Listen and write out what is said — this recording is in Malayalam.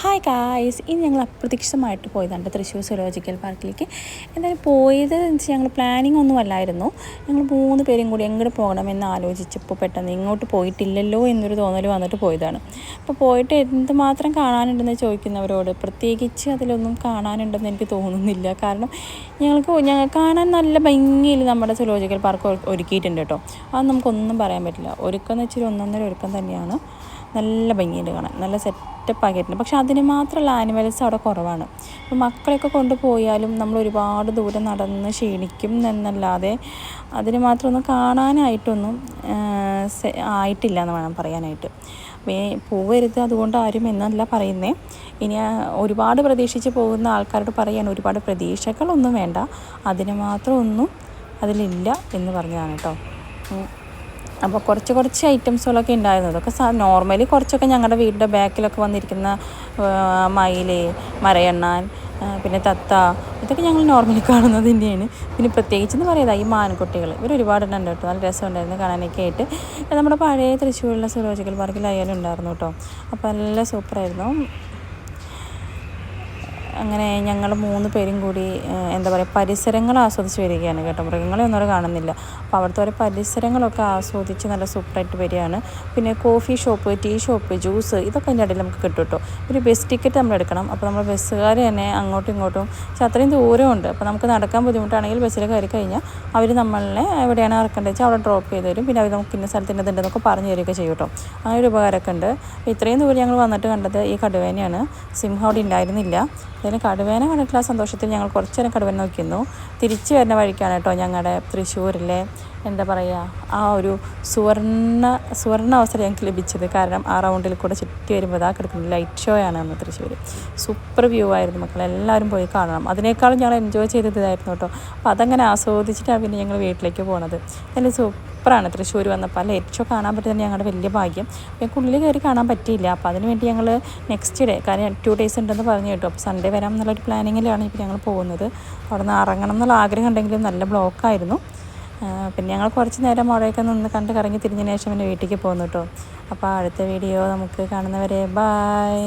ഹായ് ഗായ്സ്, ഇനി ഞങ്ങൾ അപ്രതീക്ഷിതമായിട്ട് പോയതാണ് തൃശ്ശൂർ സുവോളജിക്കൽ പാർക്കിലേക്ക്. എന്തായാലും പോയത് എന്ന് വെച്ചാൽ ഞങ്ങൾ പ്ലാനിങ് ഒന്നും അല്ലായിരുന്നു. ഞങ്ങൾ 3 പേരും കൂടി എങ്ങോട്ട് പോകണമെന്ന് ആലോചിച്ചപ്പോൾ പെട്ടെന്ന് ഇങ്ങോട്ട് പോയിട്ടില്ലല്ലോ എന്നൊരു തോന്നൽ വന്നിട്ട് പോയതാണ്. അപ്പോൾ പോയിട്ട് എന്തുമാത്രം കാണാനുണ്ടെന്ന് ചോദിക്കുന്നവരോട് പ്രത്യേകിച്ച് അതിലൊന്നും കാണാനുണ്ടെന്ന് എനിക്ക് തോന്നുന്നില്ല. കാരണം ഞങ്ങൾ കാണാൻ നല്ല ഭംഗിയിൽ നമ്മുടെ സുവോളജിക്കൽ പാർക്ക് ഒരുക്കിയിട്ടുണ്ട് കേട്ടോ. അത് നമുക്കൊന്നും പറയാൻ പറ്റില്ല. ഒരുക്കം വെച്ചാൽ ഒന്നൊന്നര ഒരുക്കം തന്നെയാണ്. നല്ല ഭംഗിയുണ്ട് കാണാൻ, നല്ല സെറ്റപ്പ് ആക്കിയിട്ടുണ്ട്. പക്ഷെ അതിന് മാത്രമുള്ള ആനിമൽസ് അവിടെ കുറവാണ്. ഇപ്പോൾ മക്കളെയൊക്കെ കൊണ്ടുപോയാലും നമ്മൾ ഒരുപാട് ദൂരം നടന്ന് ക്ഷീണിക്കും എന്നല്ലാതെ അതിന് മാത്രമൊന്നും കാണാനായിട്ടൊന്നും ആയിട്ടില്ല എന്ന് വേണം പറയാനായിട്ട്. പോവരുത് അതുകൊണ്ട് ആരും എന്നല്ല പറയുന്നത്. ഇനി ഒരുപാട് പ്രതീക്ഷിച്ച് പോകുന്ന ആൾക്കാരോട് പറയാൻ ഒരുപാട് പ്രതീക്ഷകളൊന്നും വേണ്ട, അതിന് മാത്രം ഒന്നും അതിലില്ല എന്ന് പറഞ്ഞതാണ് കേട്ടോ. അപ്പോൾ കുറച്ച് ഐറ്റംസുകളൊക്കെ ഉണ്ടായിരുന്നു. അതൊക്കെ നോർമലി കുറച്ചൊക്കെ ഞങ്ങളുടെ വീടിൻ്റെ ബാക്കിലൊക്കെ വന്നിരിക്കുന്ന മയിൽ, മരയണ്ണാൻ, പിന്നെ തത്ത, ഇതൊക്കെ ഞങ്ങൾ നോർമലി കാണുന്നത് തന്നെയാണ്. പിന്നെ പ്രത്യേകിച്ചെന്ന് പറയുന്നത് ഈ മാൻകുട്ടികൾ, ഇവർ ഒരുപാടെണ്ണം കേട്ടോ. നല്ല രസമുണ്ടായിരുന്നു കാണാനൊക്കെ ആയിട്ട്. നമ്മുടെ പഴയ തൃശ്ശൂരിലെ സുവോളജിക്കൽ പാർക്കിലായാലും ഉണ്ടായിരുന്നു കേട്ടോ. അപ്പോൾ നല്ല സൂപ്പറായിരുന്നു. അങ്ങനെ ഞങ്ങൾ 3 പേരും കൂടി എന്താ പറയുക, പരിസരങ്ങൾ ആസ്വദിച്ച് വരികയാണ് കേട്ടോ. മൃഗങ്ങളെ ഒന്നും കാണുന്നില്ല. അപ്പോൾ അവിടുത്തെ ഓരോ പരിസരങ്ങളൊക്കെ ആസ്വദിച്ച് നല്ല സൂപ്പറായിട്ട് വരികയാണ്. പിന്നെ coffee shop, tea shop, juice, ഇതൊക്കെ അതിൻ്റെ ഇടയിൽ നമുക്ക് കിട്ടും കേട്ടോ. ഒരു ബസ് ടിക്കറ്റ് നമ്മൾ എടുക്കണം. അപ്പോൾ നമ്മൾ ബസ്സുകാർ തന്നെ അങ്ങോട്ടും ഇങ്ങോട്ടും, പക്ഷേ അത്രയും ദൂരമുണ്ട്. അപ്പോൾ നമുക്ക് നടക്കാൻ ബുദ്ധിമുട്ടാണെങ്കിൽ ബസ്സിൽ കയറി കഴിഞ്ഞാൽ അവർ നമ്മളെ എവിടെയാണ് ഇറക്കേണ്ടത് വെച്ചാൽ അവിടെ ഡ്രോപ്പ് ചെയ്ത് തരും. പിന്നെ അവർ നമുക്ക് ഇന്ന സ്ഥലത്തിൻ്റെ ഇതുണ്ടെന്നൊക്കെ പറഞ്ഞു തരികയൊക്കെ ചെയ്യും കേട്ടോ. അങ്ങനെ ഒരു ഉപകാരമൊക്കെ ഉണ്ട്. അപ്പോൾ ഇത്രയും ദൂരം ഞങ്ങൾ വന്നിട്ട് കണ്ടത് ഈ കടുവേനെയാണ്. സിംഹം അവിടെ ഉണ്ടായിരുന്നില്ല. അതിന് കടുവേനെ കണ്ടിട്ടുള്ള സന്തോഷത്തിൽ ഞങ്ങൾ കുറച്ച് നേരം കടുവേനെ നോക്കിയിരുന്നു. തിരിച്ചു വരുന്ന വഴിക്കാണ് കേട്ടോ ഞങ്ങളുടെ തൃശ്ശൂരിലെ എന്താ പറയുക, ആ ഒരു സുവർണ്ണ അവസരം ഞങ്ങൾക്ക് ലഭിച്ചത്. കാരണം ആ റൗണ്ടിൽ കൂടെ ചുറ്റി വരുമ്പോൾ അതാ കിടക്കുന്നത് ലൈറ്റ് ഷോ ആണ് അന്ന് തൃശ്ശൂർ. സൂപ്പർ വ്യൂ ആയിരുന്നു മക്കൾ, എല്ലാവരും പോയി കാണണം. അതിനേക്കാളും ഞങ്ങൾ എൻജോയ് ചെയ്തത് ഇതായിരുന്നു കേട്ടോ. അപ്പോൾ അതങ്ങനെ ആസ്വദിച്ചിട്ടാണ് പിന്നെ ഞങ്ങൾ വീട്ടിലേക്ക് പോകുന്നത്. നല്ല സൂപ്പറാണ് തൃശ്ശൂർ വന്നപ്പോൾ. ലൈറ്റ് ഷോ കാണാൻ പറ്റുന്നത് ഞങ്ങളുടെ വലിയ ഭാഗ്യം. ഞങ്ങൾക്ക് ഉള്ളിൽ കയറി കാണാൻ പറ്റിയില്ല. അപ്പോൾ അതിന് വേണ്ടി ഞങ്ങൾ നെക്സ്റ്റ് ഡേ, കാരണം 2 days ഉണ്ടെന്ന് പറഞ്ഞു കേട്ടോ. അപ്പോൾ സൺഡേ വരാം എന്നുള്ളൊരു പ്ലാനിങ്ങിലാണ് ഇപ്പോൾ ഞങ്ങൾ പോകുന്നത്. അവിടെ നിന്ന് ഇറങ്ങണം എന്നുള്ള ആഗ്രഹം ഉണ്ടെങ്കിലും നല്ല ബ്ലോക്കായിരുന്നു. പിന്നെ ഞങ്ങൾ കുറച്ച് നേരം അവിടെയൊക്കെ നിന്ന് കണ്ട് കറങ്ങി തിരിഞ്ഞതിന് ശേഷം പിന്നെ വീട്ടിലേക്ക് പോകുന്നു കേട്ടോ. അപ്പോൾ അടുത്ത വീഡിയോ നമുക്ക് കാണുന്നവരെ ബായ്.